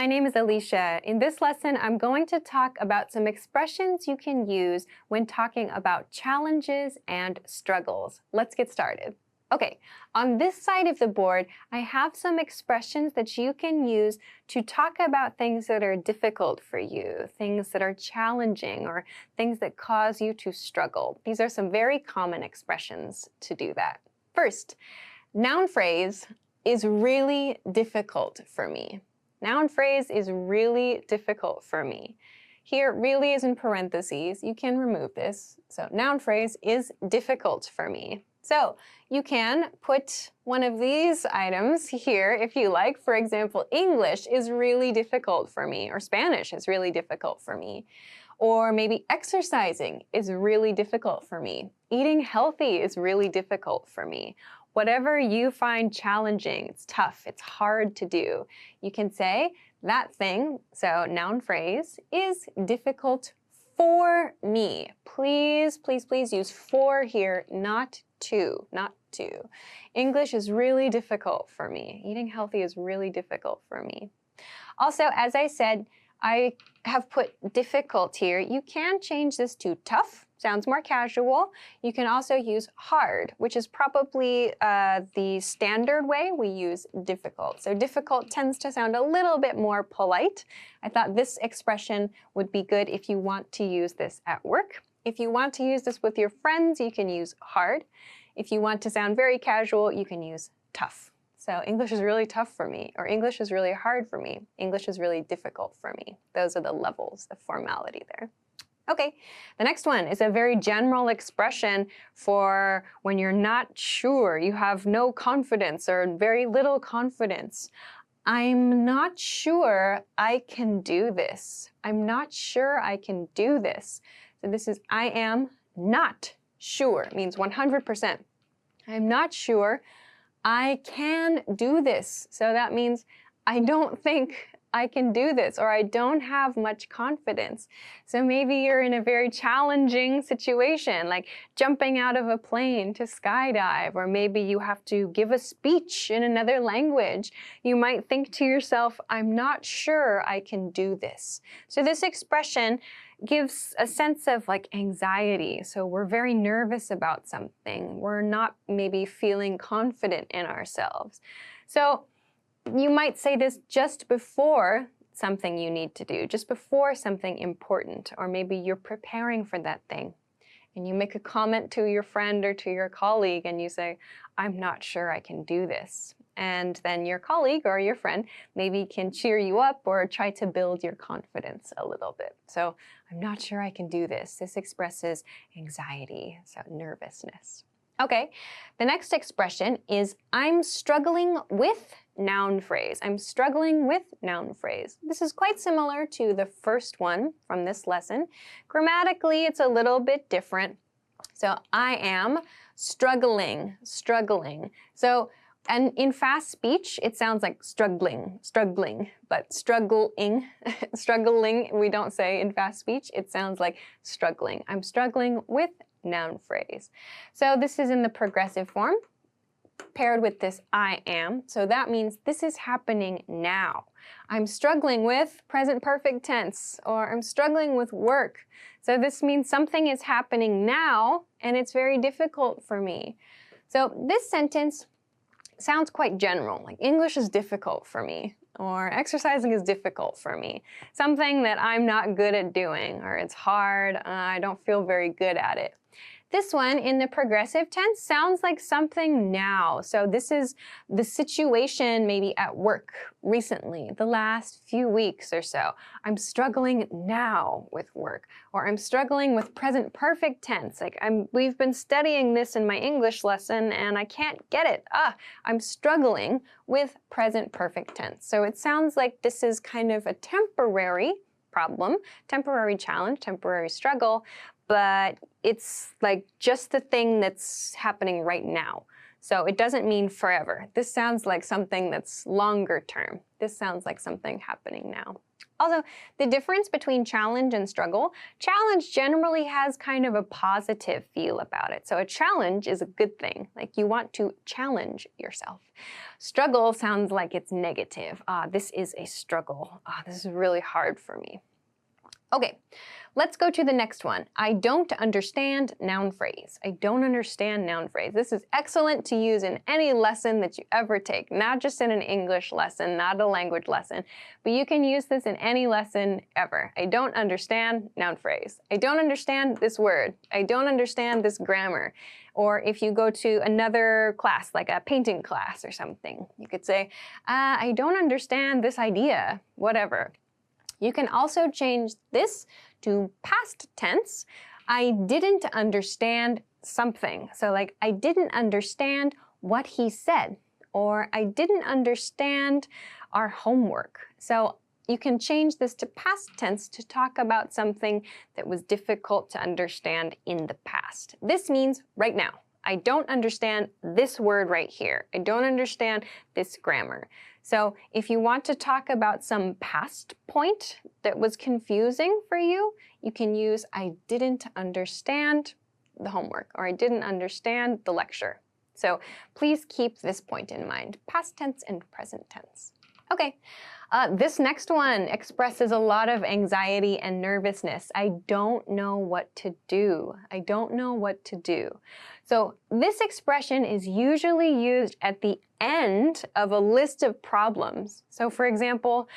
My name is Alicia. In this lesson, I'm going to talk about some expressions you can use when talking about challenges and struggles. Let's get started. Okay, on this side of the board, I have some expressions that you can use to talk about things that are difficult for you, things that are challenging, or things that cause you to struggle. These are some very common expressions to do that. First, noun phrase is really difficult for me. Noun phrase is really difficult for me. Here, really is in parentheses. You can remove this. So noun phrase is difficult for me. So you can put one of these items here if you like. For example, English is really difficult for me, or Spanish is really difficult for me. Or maybe exercising is really difficult for me. Eating healthy is really difficult for me. Whatever you find challenging, it's tough, it's hard to do, you can say that thing, so noun phrase, is difficult for me. Please, please, please use for here, not to, not to. English is really difficult for me. Eating healthy is really difficult for me. Also, as I said, I have put difficult here. You can change this to tough. Sounds more casual. You can also use hard, which is probably the standard way we use difficult. So difficult tends to sound a little bit more polite. I thought this expression would be good if you want to use this at work. If you want to use this with your friends, you can use hard. If you want to sound very casual, you can use tough. So English is really tough for me, or English is really hard for me. English is really difficult for me. Those are the levels of formality there. Okay, the next one is a very general expression for when you're not sure, you have no confidence or very little confidence. I'm not sure I can do this. I'm not sure I can do this. So this is I am not sure. It means 100%. I'm not sure I can do this. So that means I don't think I can do this, or I don't have much confidence. So maybe you're in a very challenging situation, like jumping out of a plane to skydive, or maybe you have to give a speech in another language. You might think to yourself, I'm not sure I can do this. So this expression gives a sense of like anxiety. So we're very nervous about something. We're not maybe feeling confident in ourselves. So you might say this just before something you need to do, just before something important, or maybe you're preparing for that thing. And you make a comment to your friend or to your colleague and you say, I'm not sure I can do this. And then your colleague or your friend maybe can cheer you up or try to build your confidence a little bit. So I'm not sure I can do this. This expresses anxiety, so nervousness. Okay, the next expression is I'm struggling with noun phrase. I'm struggling with noun phrase. This is quite similar to the first one from this lesson. Grammatically, it's a little bit different. So I am struggling, struggling. So, and in fast speech, it sounds like struggling, struggling, but struggling, struggling, we don't say in fast speech. It sounds like struggling. I'm struggling with noun phrase. So this is in the progressive form paired with this I am. So that means this is happening now. I'm struggling with present perfect tense, or I'm struggling with work. So this means something is happening now and it's very difficult for me. So this sentence sounds quite general, like English is difficult for me, or exercising is difficult for me. Something that I'm not good at doing, or it's hard, I don't feel very good at it. This one in the progressive tense sounds like something now. So this is the situation maybe at work recently, the last few weeks or so. I'm struggling now with work, or I'm struggling with present perfect tense. Like we've been studying this in my English lesson and I can't get it. I'm struggling with present perfect tense. So it sounds like this is kind of a temporary problem, temporary challenge, temporary struggle, but it's like just the thing that's happening right now. So it doesn't mean forever. This sounds like something that's longer term. This sounds like something happening now. Also, the difference between challenge and struggle, challenge generally has kind of a positive feel about it. So a challenge is a good thing, like you want to challenge yourself. Struggle sounds like it's negative. This is a struggle. This is really hard for me. Okay, let's go to the next one. I don't understand noun phrase. I don't understand noun phrase. This is excellent to use in any lesson that you ever take, not just in an English lesson, not a language lesson, but you can use this in any lesson ever. I don't understand noun phrase. I don't understand this word. I don't understand this grammar. Or if you go to another class, like a painting class or something, you could say, I don't understand this idea, whatever. You can also change this to past tense. I didn't understand something. So like, I didn't understand what he said, or I didn't understand our homework. So you can change this to past tense to talk about something that was difficult to understand in the past. This means right now. I don't understand this word right here. I don't understand this grammar. So if you want to talk about some past point that was confusing for you, you can use I didn't understand the homework, or I didn't understand the lecture. So please keep this point in mind, past tense and present tense. Okay, this next one expresses a lot of anxiety and nervousness. I don't know what to do. I don't know what to do. So this expression is usually used at the end of a list of problems. So for example,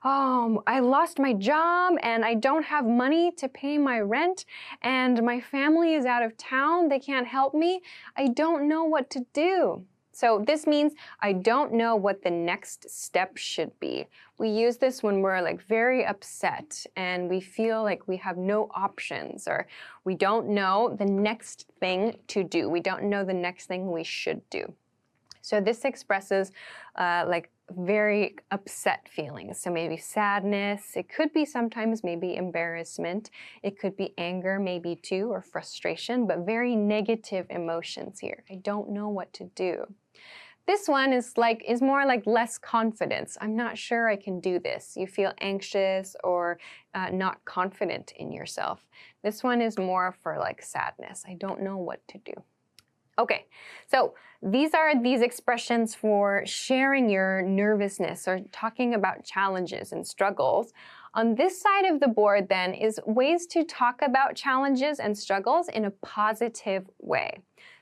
I lost my job and I don't have money to pay my rent and my family is out of town. They can't help me. I don't know what to do. So this means I don't know what the next step should be. We use this when we're like very upset and we feel like we have no options, or we don't know the next thing to do. We don't know the next thing we should do. So this expresses like very upset feelings. So maybe sadness, it could be sometimes maybe embarrassment, it could be anger maybe too, or frustration, but very negative emotions here. I don't know what to do. This one is more like less confidence. I'm not sure I can do this. You feel anxious or not confident in yourself. This one is more for like sadness. I don't know what to do. Okay, so these are these expressions for sharing your nervousness or talking about challenges and struggles. On this side of the board then is ways to talk about challenges and struggles in a positive way.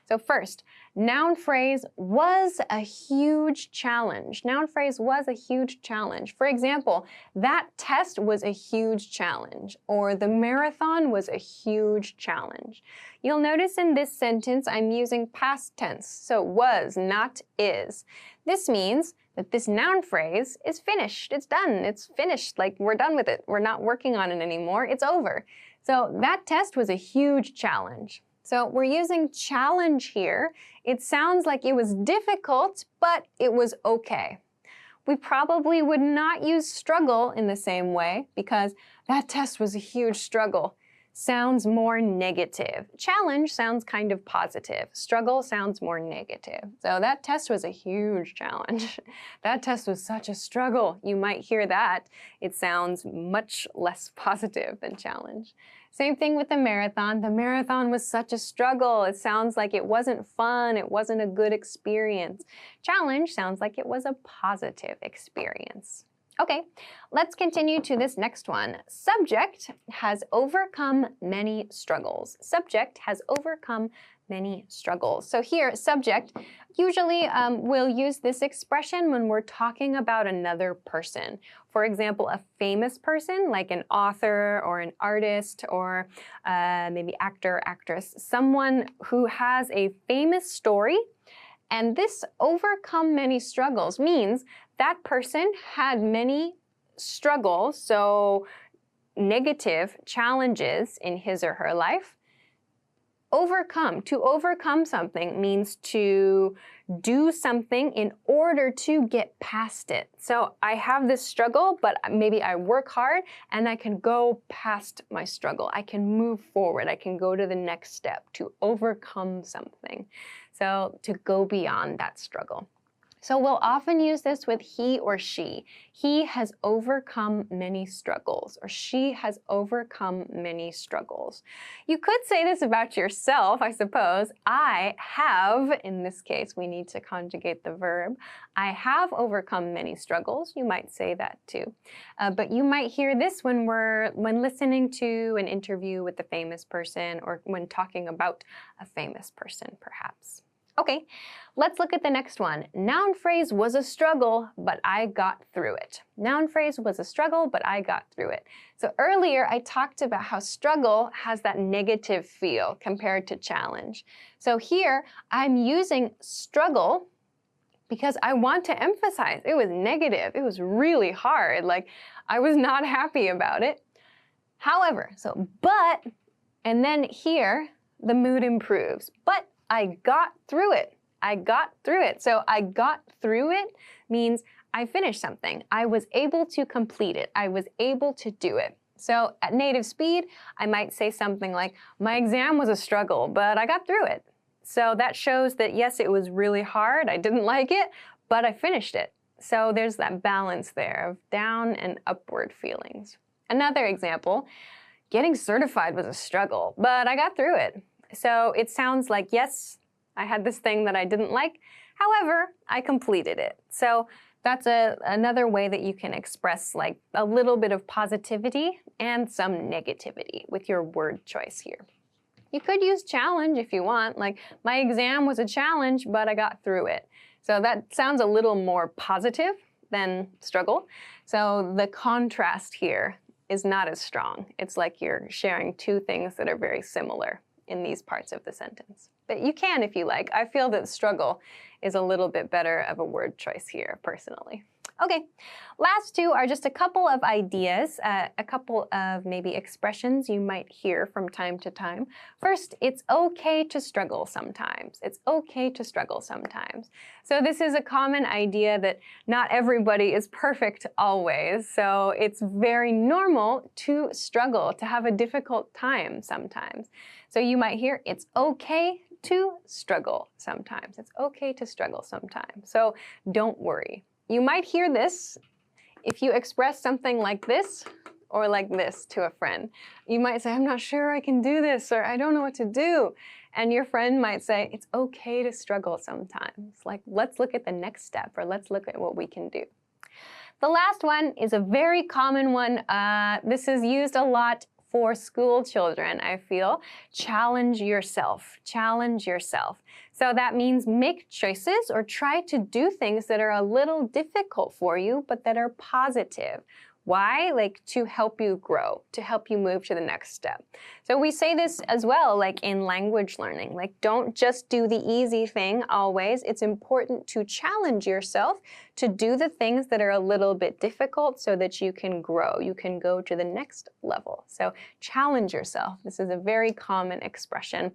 So first, noun phrase was a huge challenge. Noun phrase was a huge challenge. For example, that test was a huge challenge, or the marathon was a huge challenge. You'll notice in this sentence I'm using past tense, so was, not is. This means that this noun phrase is finished. It's done. It's finished. Like, we're done with it. We're not working on it anymore. It's over. So that test was a huge challenge. So we're using challenge here. It sounds like it was difficult, but it was okay. We probably would not use struggle in the same way because that test was a huge struggle. Sounds more negative. Challenge sounds kind of positive. Struggle sounds more negative. So that test was a huge challenge. That test was such a struggle. You might hear that. It sounds much less positive than challenge. Same thing with the marathon. The marathon was such a struggle. It sounds like it wasn't fun. It wasn't a good experience. Challenge sounds like it was a positive experience. Okay, let's continue to this next one. Subject has overcome many struggles. Subject has overcome many struggles. So here, subject, usually we'll use this expression when we're talking about another person. For example, a famous person, like an author or an artist or maybe actor, actress, someone who has a famous story. And this overcome many struggles means that person had many struggles, so negative challenges in his or her life. To overcome something means to do something in order to get past it. So I have this struggle, but maybe I work hard and I can go past my struggle. I can move forward. I can go to the next step to overcome something. So to go beyond that struggle. So we'll often use this with he or she. He has overcome many struggles, or she has overcome many struggles. You could say this about yourself, I suppose. I have, in this case, we need to conjugate the verb. I have overcome many struggles. You might say that too. But you might hear this when listening to an interview with a famous person, or when talking about a famous person, perhaps. Okay, let's look at the next one. Noun phrase was a struggle, but I got through it. Noun phrase was a struggle, but I got through it. So earlier I talked about how struggle has that negative feel compared to challenge. So here I'm using struggle because I want to emphasize it was negative. It was really hard. Like I was not happy about it. However, but, and then here the mood improves. But I got through it. I got through it. So I got through it means I finished something. I was able to complete it. I was able to do it. So at native speed, I might say something like, my exam was a struggle, but I got through it. So that shows that yes, it was really hard. I didn't like it, but I finished it. So there's that balance there of down and upward feelings. Another example, getting certified was a struggle, but I got through it. So it sounds like, yes, I had this thing that I didn't like. However, I completed it. So that's another way that you can express like a little bit of positivity and some negativity with your word choice here. You could use challenge if you want, like my exam was a challenge, but I got through it. So that sounds a little more positive than struggle. So the contrast here is not as strong. It's like you're sharing two things that are very similar in these parts of the sentence. But you can if you like. I feel that struggle is a little bit better of a word choice here, personally. Okay, last two are just a couple of ideas, a couple of maybe expressions you might hear from time to time. First, it's okay to struggle sometimes. It's okay to struggle sometimes. So this is a common idea that not everybody is perfect always. So it's very normal to struggle, to have a difficult time sometimes. So you might hear, it's okay to struggle sometimes. It's okay to struggle sometimes. So don't worry. You might hear this if you express something like this or like this to a friend. You might say, I'm not sure I can do this, or I don't know what to do. And your friend might say, it's okay to struggle sometimes. Like, let's look at the next step, or let's look at what we can do. The last one is a very common one. This is used a lot for school children, I feel. Challenge yourself. Challenge yourself. So that means make choices or try to do things that are a little difficult for you, but that are positive. Why? Like to help you grow, to help you move to the next step. So we say this as well, like in language learning, like don't just do the easy thing always. It's important to challenge yourself to do the things that are a little bit difficult so that you can grow, you can go to the next level. So challenge yourself. This is a very common expression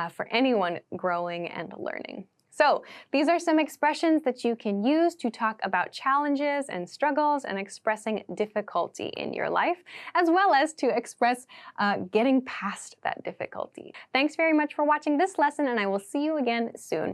for anyone growing and learning. So these are some expressions that you can use to talk about challenges and struggles and expressing difficulty in your life, as well as to express getting past that difficulty. Thanks very much for watching this lesson, and I will see you again soon.